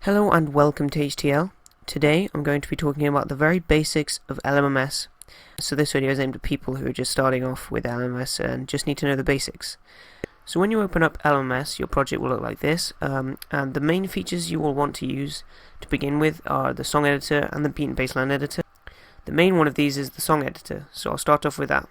Hello and welcome to HTL. Today I'm going to be talking about the very basics of LMMS. So this video is aimed at people who are just starting off with LMMS and just need to know the basics. So when you open up LMMS, your project will look like this, and the main features you will want to use to begin with are the song editor and the beat and bassline editor. The main one of these is the song editor, so I'll start off with that.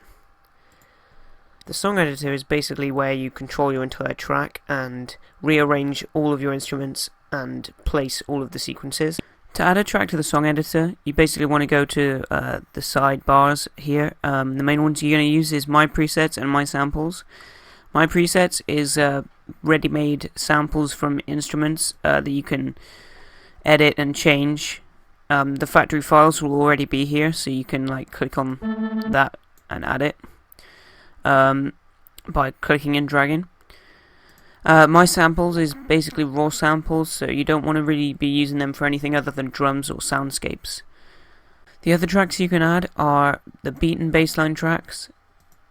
The song editor is basically where you control your entire track and rearrange all of your instruments and place all of the sequences. To add a track to the song editor, you basically want to go to the sidebars here. The main ones you're going to use is My Presets and My Samples. My Presets is ready-made samples from instruments that you can edit and change. The factory files will already be here, so you can click on that and add it by clicking and dragging. My Samples is basically raw samples, so you don't want to really be using them for anything other than drums or soundscapes. The other tracks you can add are the beat and bassline tracks,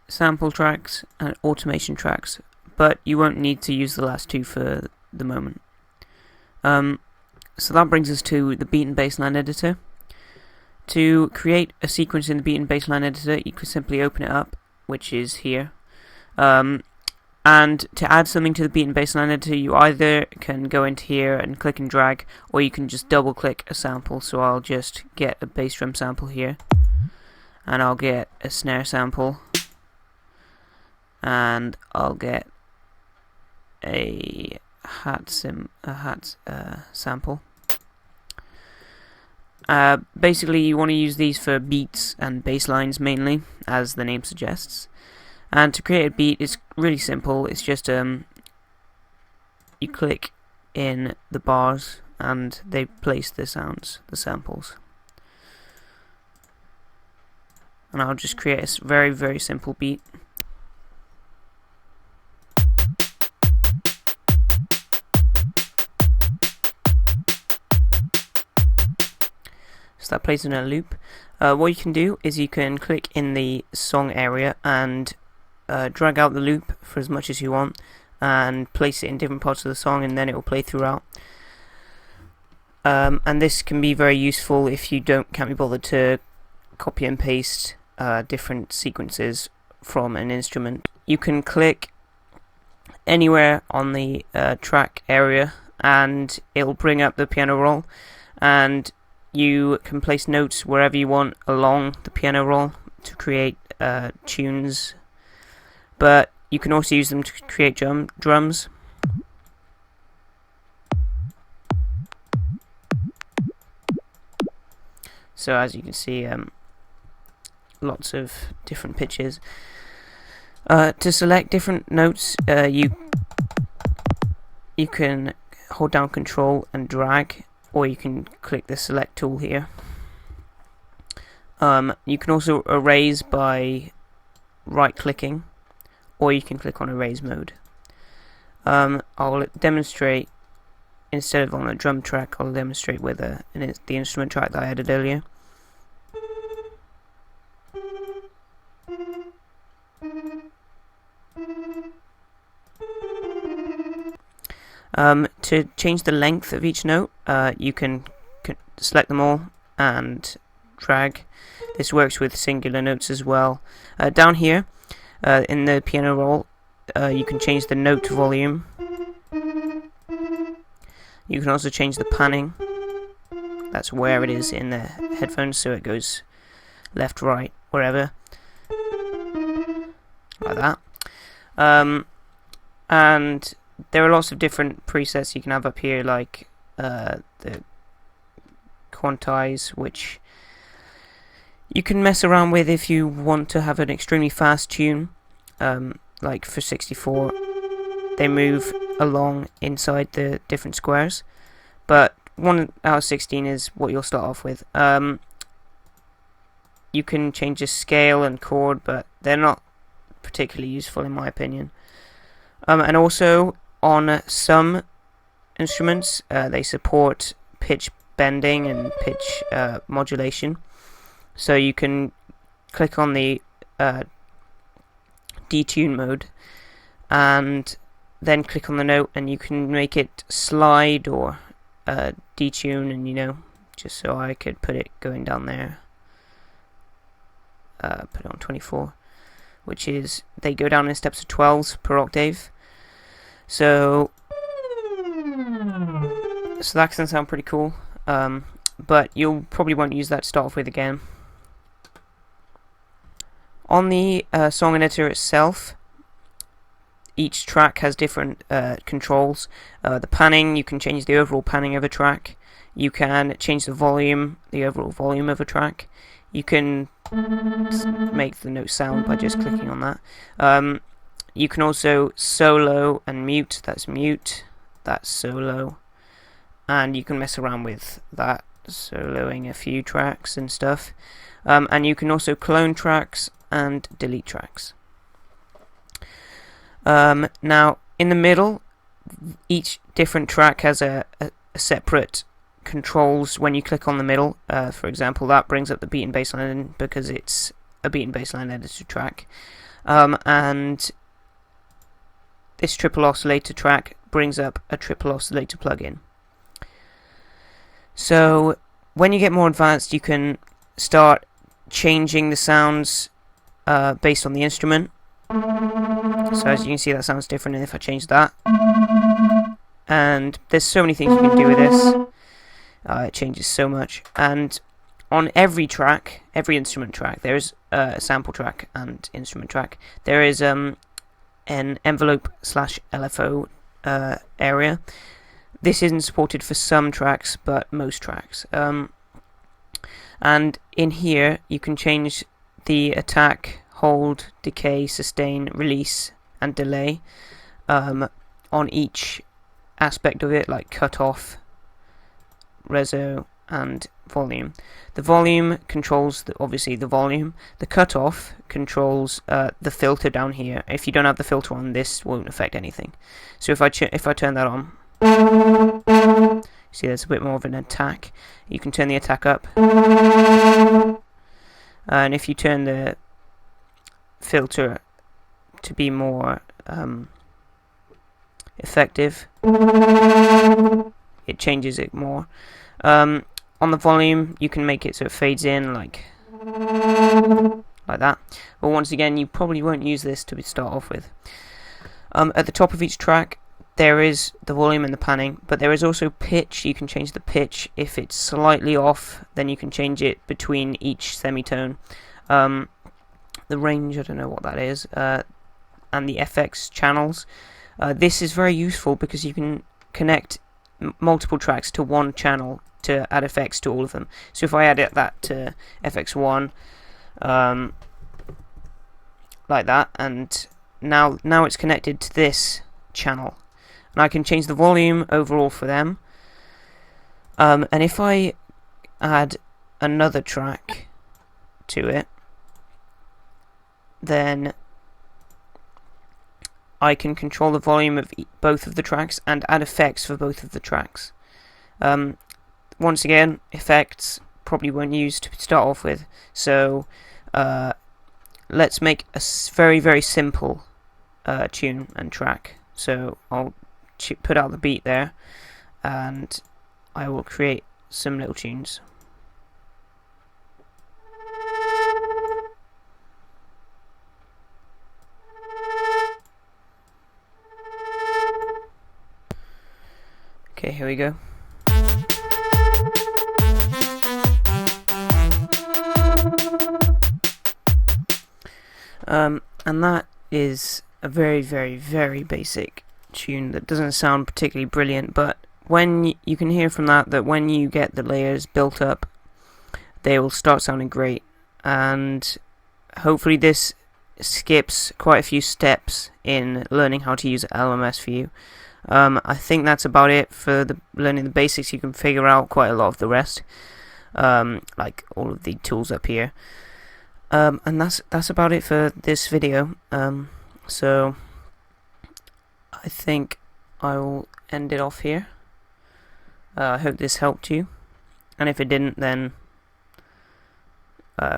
sample tracks, and automation tracks, but you won't need to use the last two for the moment. So that brings us to the beat and bassline editor. To create a sequence in the beat and bassline editor, you can simply open it up, which is here. And to add something to the beat and bassline editor, you either can go into here and click and drag, or you can just double click a sample. So I'll just get a bass drum sample here, and I'll get a snare sample, and I'll get a hat sample. Basically, you want to use these for beats and bass lines mainly, as the name suggests. And to create a beat, it's really simple. It's just you click in the bars and they place the samples. And I'll just create a very, very simple beat. So that plays in a loop. What you can do is you can click in the song area and drag out the loop for as much as you want and place it in different parts of the song, and then it will play throughout. And this can be very useful if you can't be bothered to copy and paste different sequences from an instrument. You can click anywhere on the track area and it'll bring up the piano roll, and you can place notes wherever you want along the piano roll to create tunes. But you can also use them to create drums. So as you can see, lots of different pitches. To select different notes, you can hold down Control and drag, or you can click the select tool here. You can also erase by right clicking, or you can click on erase mode. I'll demonstrate, instead of on a drum track, I'll demonstrate with the instrument track that I added earlier. To change the length of each note, you can select them all and drag. This works with singular notes as well. Down here, in the piano roll, you can change the note volume. You can also change the panning. That's where it is in the headphones, so it goes left, right, wherever, like that. And there are lots of different presets you can have up here, like the quantize, which you can mess around with if you want to have an extremely fast tune. Like for 64, they move along inside the different squares, but 1 out of 16 is what you'll start off with. You can change the scale and chord, but they're not particularly useful in my opinion. And also on some instruments, they support pitch bending and pitch modulation. So you can click on the detune mode and then click on the note, and you can make it slide or detune, and just so I could put it going down there, put it on 24, which is they go down in steps of 12s per octave. So that can sound pretty cool, but you'll probably won't use that to start off with again. On the song editor itself, each track has different controls. The panning, you can change the overall panning of a track. You can change the volume, the overall volume of a track. You can make the note sound by just clicking on that. You can also solo and mute. That's solo. And you can mess around with that, soloing a few tracks and stuff. And you can also clone tracks and delete tracks. Now, in the middle, each different track has a separate controls when you click on the middle. For example, that brings up the beat and bassline because it's a beat and bassline editor track. And this triple oscillator track brings up a triple oscillator plugin. So when you get more advanced, you can start changing the sounds based on the instrument. So as you can see, that sounds different if I change that. And there's so many things you can do with this. It changes so much. And on every track, every instrument track, there's a sample track and instrument track. There is an envelope/LFO area. This isn't supported for some tracks, but most tracks. And in here, you can change the attack, hold, decay, sustain, release, and delay on each aspect of it, like cutoff, reso, and volume. The volume controls obviously the volume. The cutoff controls the filter down here. If you don't have the filter on, this won't affect anything. So if I turn that on, see there's a bit more of an attack. You can turn the attack up, and if you turn the filter to be more effective, it changes it more. On the volume, you can make it so it fades in like that. But once again, you probably won't use this to start off with. At the top of each track, there is the volume and the panning, but there is also pitch. You can change the pitch. If it's slightly off, then you can change it between each semitone. The range, I don't know what that is, and the FX channels. This is very useful because you can connect multiple tracks to one channel to add effects to all of them. So if I add that to FX1, like that, and now it's connected to this channel, and I can change the volume overall for them. And if I add another track to it, then I can control the volume of both of the tracks and add effects for both of the tracks. Once again, effects probably won't use to start off with, so let's make a very, very simple tune and track. So I'll put out the beat there, and I will create some little tunes. Okay, here we go. And that is a very, very, very basic tune that doesn't sound particularly brilliant, but when you can hear from that when you get the layers built up, they will start sounding great. And hopefully this skips quite a few steps in learning how to use LMMS for you. I think that's about it for learning the basics. You can figure out quite a lot of the rest, like all of the tools up here. And that's about it for this video. So I think I will end it off here. I hope this helped you, and if it didn't, then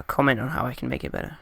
comment on how I can make it better.